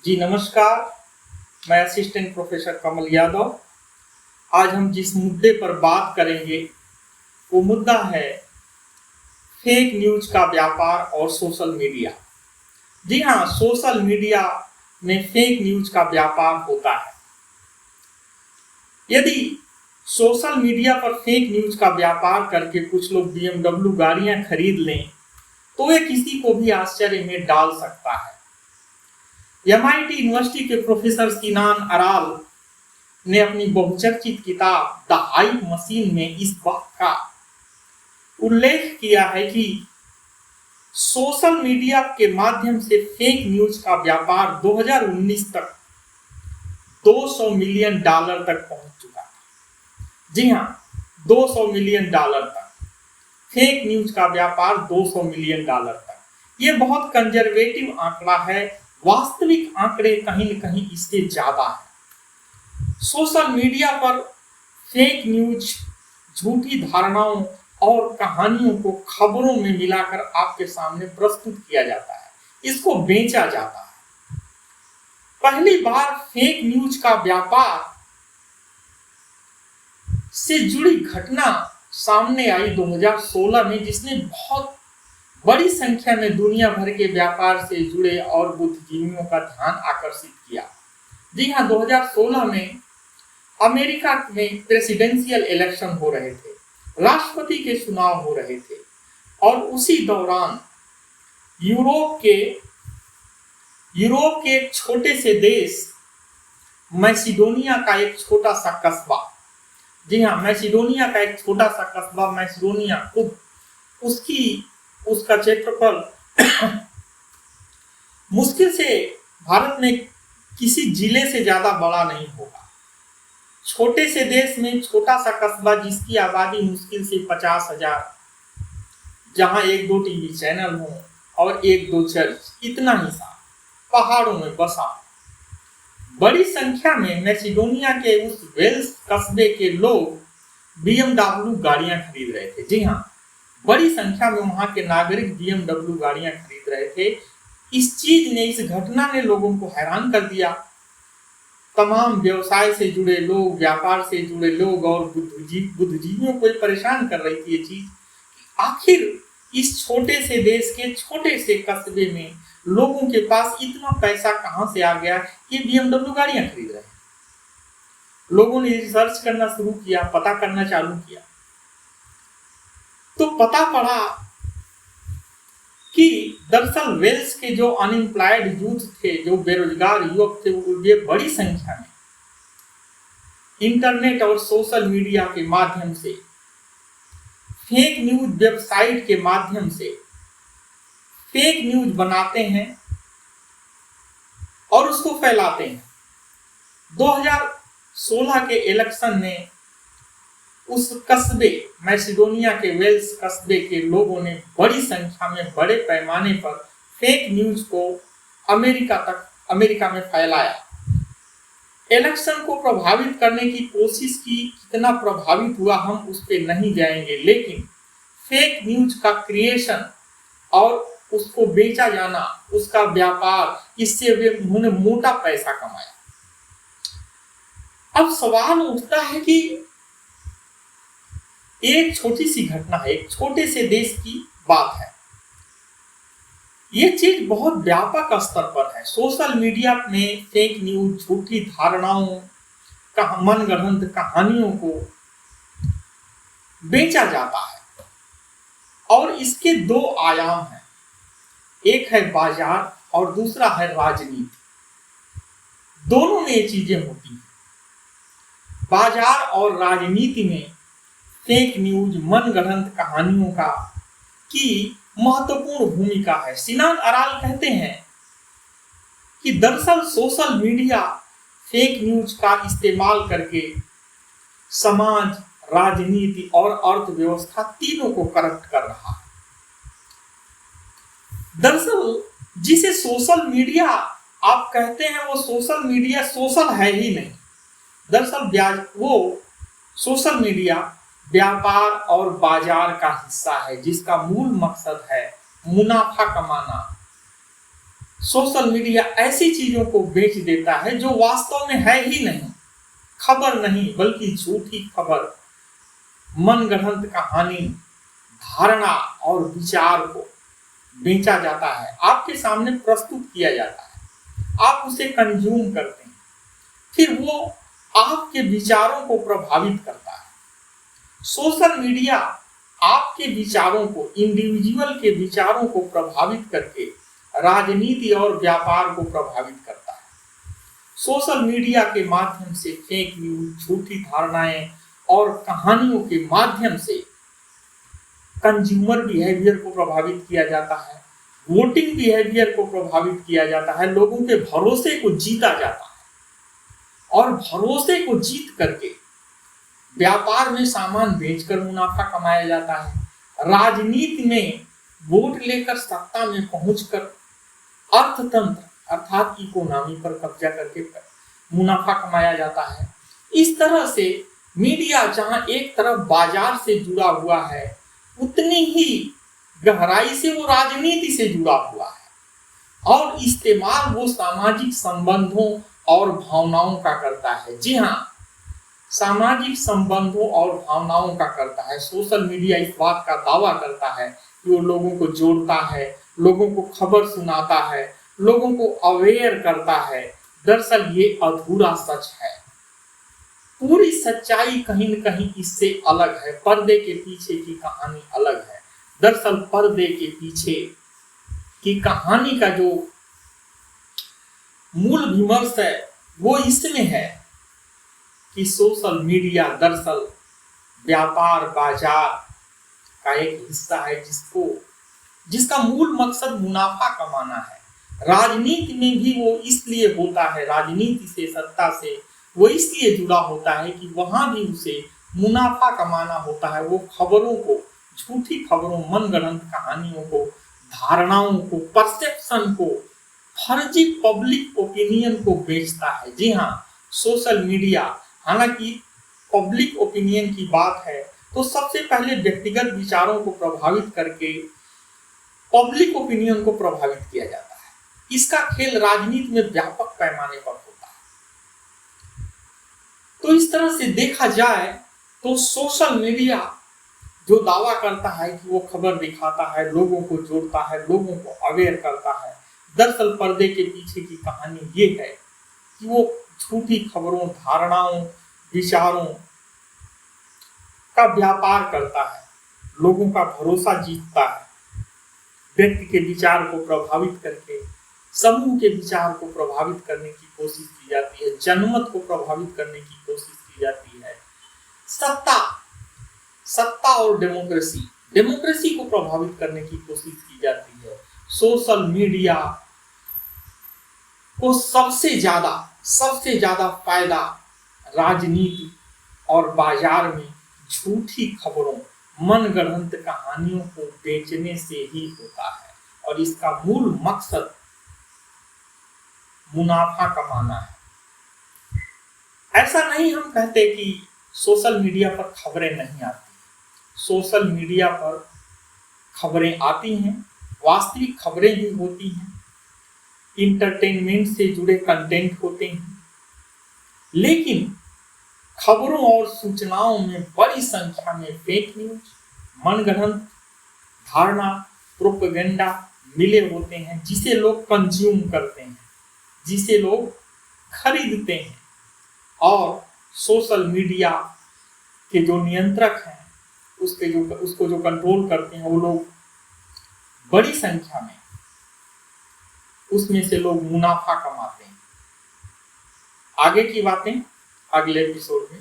जी नमस्कार। मैं assistant professor कमल यादव। आज हम जिस मुद्दे पर बात करेंगे वो मुद्दा है फेक न्यूज का व्यापार और सोशल मीडिया। जी हाँ, सोशल मीडिया में फेक न्यूज का व्यापार होता है। यदि सोशल मीडिया पर फेक न्यूज का व्यापार करके कुछ लोग BMW गाड़ियां खरीद लें तो ये किसी को भी आश्चर्य में डाल सकता है। MIT यूनिवर्सिटी के प्रोफेसर सिनान अराल ने अपनी बहुचर्चित किताब द हाइप मशीन में इस बात का उल्लेख किया है कि सोशल मीडिया के माध्यम से फेक न्यूज का व्यापार 2019 तक $200 मिलियन तक पहुंच चुका था। जी हाँ, $200 मिलियन तक फेक न्यूज का व्यापार $200 मिलियन तक। ये बहुत कंजर्वेटिव आंकड़ा है। वास्तविक आंकड़े कहीं न कहीं इससे ज्यादा है। सोशल मीडिया पर फेक न्यूज, झूठी धारणाओं और कहानियों को खबरों में मिलाकर आपके सामने प्रस्तुत किया जाता है, इसको बेचा जाता है। पहली बार फेक न्यूज का व्यापार से जुड़ी घटना सामने आई 2016 में, जिसने बहुत बड़ी संख्या में दुनिया भर के व्यापार से जुड़े और बुद्धिजीवियों का ध्यान आकर्षित किया। जी हाँ, 2016 में अमेरिका में प्रेसिडेंशियल इलेक्शन हो रहे थे, राष्ट्रपति के चुनाव हो रहे थे और उसी दौरान यूरोप के एक छोटे से देश मैसिडोनिया का एक छोटा सा कस्बा, जी हाँ, मैसिडोनिया का एक छोटा सा कस्बा मैसिडोनिया, उसका क्षेत्रफल मुश्किल से भारत में किसी जिले से ज्यादा बड़ा नहीं होगा। छोटे से देश में छोटा सा कस्बा जिसकी आबादी मुश्किल से 50,000, जहां 1-2 टीवी चैनल हो और 1-2 चर्च, इतना ही सा पहाड़ों में बसा। बड़ी संख्या में मैसिडोनिया के उस वेल्स कस्बे के लोग BMW गाड़ियां खरीद रहे थे। जी हाँ, बड़ी संख्या में वहां के नागरिक BMW गाड़ियां खरीद रहे थे। इस घटना ने लोगों को हैरान कर दिया। तमाम व्यवसाय से जुड़े लोग, व्यापार से जुड़े लोग और बुद्धिजीवियों को परेशान कर रही थी ये चीज। आखिर इस छोटे से देश के छोटे से कस्बे में लोगों के पास इतना पैसा कहां से आ गया कि BMW गाड़ियां खरीद रहे हैं। लोगों ने रिसर्च करना शुरू किया, पता करना चालू किया तो पता पड़ा कि दरअसल वेल्स के जो अनएम्प्लॉयड यूथ थे, जो बेरोजगार युवक थे, वो बड़ी संख्या में इंटरनेट और सोशल मीडिया के माध्यम से, फेक न्यूज वेबसाइट के माध्यम से फेक न्यूज बनाते हैं और उसको फैलाते हैं। 2016 के इलेक्शन में उस कस्बे, मैसिडोनिया के वेल्स कस्बे के लोगों ने बड़ी संख्या में, बड़े पैमाने पर फेक न्यूज को अमेरिका में फैलाया। इलेक्शन को प्रभावित करने की कोशिश की। कितना प्रभावित हुआ हम उस पर नहीं जाएंगे, लेकिन फेक न्यूज का क्रिएशन और उसको बेचा जाना, उसका व्यापार, इससे उन्होंने मोटा पैसा कमाया। अब सवाल उठता है कि एक छोटी सी घटना है, एक छोटे से देश की बात है, ये चीज बहुत व्यापक स्तर पर है। सोशल मीडिया में फेक न्यूज, झूठी धारणाओं, मनगढ़ंत कहानियों को बेचा जाता है और इसके 2 आयाम हैं, एक है बाजार और दूसरा है राजनीति। दोनों में ये चीजें होती हैं। बाजार और राजनीति में फेक न्यूज, मनगढ़ंत कहानियों की महत्वपूर्ण भूमिका है। सिनान अराल कहते हैं कि दरअसल सोशल मीडिया फेक न्यूज का इस्तेमाल करके समाज, राजनीति और अर्थव्यवस्था तीनों को करप्ट कर रहा है। दरअसल जिसे सोशल मीडिया आप कहते हैं, वो सोशल मीडिया सोशल है ही नहीं। दरअसल वो सोशल मीडिया व्यापार और बाजार का हिस्सा है, जिसका मूल मकसद है मुनाफा कमाना, सोशल मीडिया ऐसी चीजों को बेच देता है जो वास्तव में है ही नहीं, खबर नहीं बल्कि झूठी खबर, मनगढ़ंत कहानी, धारणा और विचार को बेचा जाता है, आपके सामने प्रस्तुत किया जाता है, आप उसे कंज्यूम करते हैं, फिर वो आपके विचारों को प्रभावित करता है। सोशल मीडिया आपके विचारों को, इंडिविजुअल के विचारों को प्रभावित करके राजनीति और व्यापार को प्रभावित करता है। सोशल मीडिया के माध्यम से फेक न्यूज, झूठी धारणाएं और कहानियों के माध्यम से कंज्यूमर बिहेवियर को प्रभावित किया जाता है, वोटिंग बिहेवियर को प्रभावित किया जाता है, लोगों के भरोसे को जीता जाता है और भरोसे को जीत करके व्यापार में सामान बेचकर मुनाफा कमाया जाता है, राजनीति में वोट लेकर सत्ता में पहुंचकर अर्थतंत्र अर्थात इकोनॉमी पर कब्जा करके मुनाफा कमाया जाता है। इस तरह से मीडिया जहां एक तरफ बाजार से जुड़ा हुआ है, उतनी ही गहराई से वो राजनीति से जुड़ा हुआ है और इस्तेमाल वो सामाजिक संबंधों और भावनाओं का करता है। जी हाँ, सामाजिक संबंधों और भावनाओं का करता है। सोशल मीडिया इस बात का दावा करता है कि वो लोगों को जोड़ता है, लोगों को खबर सुनाता है, लोगों को अवेयर करता है। दरअसल ये अधूरा सच है, पूरी सच्चाई कहीं न कहीं इससे अलग है। पर्दे के पीछे की कहानी अलग है। दरअसल पर्दे के पीछे की कहानी का जो मूल विमर्श है वो इसमें है कि सोशल मीडिया दरअसल व्यापार बाजार का एक हिस्सा है जिसका मूल मकसद मुनाफा कमाना है। राजनीति में भी वो इसलिए होता है, राजनीति से, सत्ता से वो इसलिए जुड़ा होता है कि वहां भी उसे मुनाफा कमाना होता है। वो खबरों को, झूठी खबरों, मनगढ़ंत कहानियों को, धारणाओं को, परसेप्शन को, फर्जी पब्लिक ओपिनियन को बेचता है। जी हाँ, सोशल मीडिया, हालांकि पब्लिक ओपिनियन की बात है तो सबसे पहले व्यक्तिगत विचारों को प्रभावित करके पब्लिक ओपिनियन को प्रभावित किया जाता है। इसका खेल राजनीति में व्यापक पैमाने पर होता है। तो इस तरह से देखा जाए तो सोशल मीडिया जो दावा करता है कि वो खबर दिखाता है, लोगों को जोड़ता है, लोगों को अवेयर करता है, दरअसल पर्दे के पीछे की कहानी ये है कि वो झूठी खबरों, धारणाओं, विचारों का व्यापार करता है, लोगों का भरोसा जीतता है, व्यक्ति के विचार को प्रभावित करके समूह के विचार को प्रभावित करने की कोशिश की जाती है, जनमत को प्रभावित करने की कोशिश की जाती है। सत्ता और डेमोक्रेसी को प्रभावित करने की कोशिश की जाती है। सोशल मीडिया को सबसे ज्यादा फायदा राजनीति और बाजार में झूठी खबरों, मनगढ़ंत कहानियों को बेचने से ही होता है और इसका मूल मकसद मुनाफा कमाना है। ऐसा नहीं हम कहते कि सोशल मीडिया पर खबरें नहीं आती। सोशल मीडिया पर खबरें आती हैं, वास्तविक खबरें भी होती हैं, इंटरटेनमेंट से जुड़े कंटेंट होते हैं, लेकिन खबरों और सूचनाओं में बड़ी संख्या में फेक न्यूज, मनगढ़ंत धारणा, प्रोपेगेंडा मिले होते हैं जिसे लोग कंज्यूम करते हैं, जिसे लोग खरीदते हैं। और सोशल मीडिया के जो नियंत्रक हैं, उसको जो कंट्रोल करते हैं, वो लोग बड़ी संख्या में उसमें से लोग मुनाफा कमाते हैं। आगे की बातें अगले एपिसोड में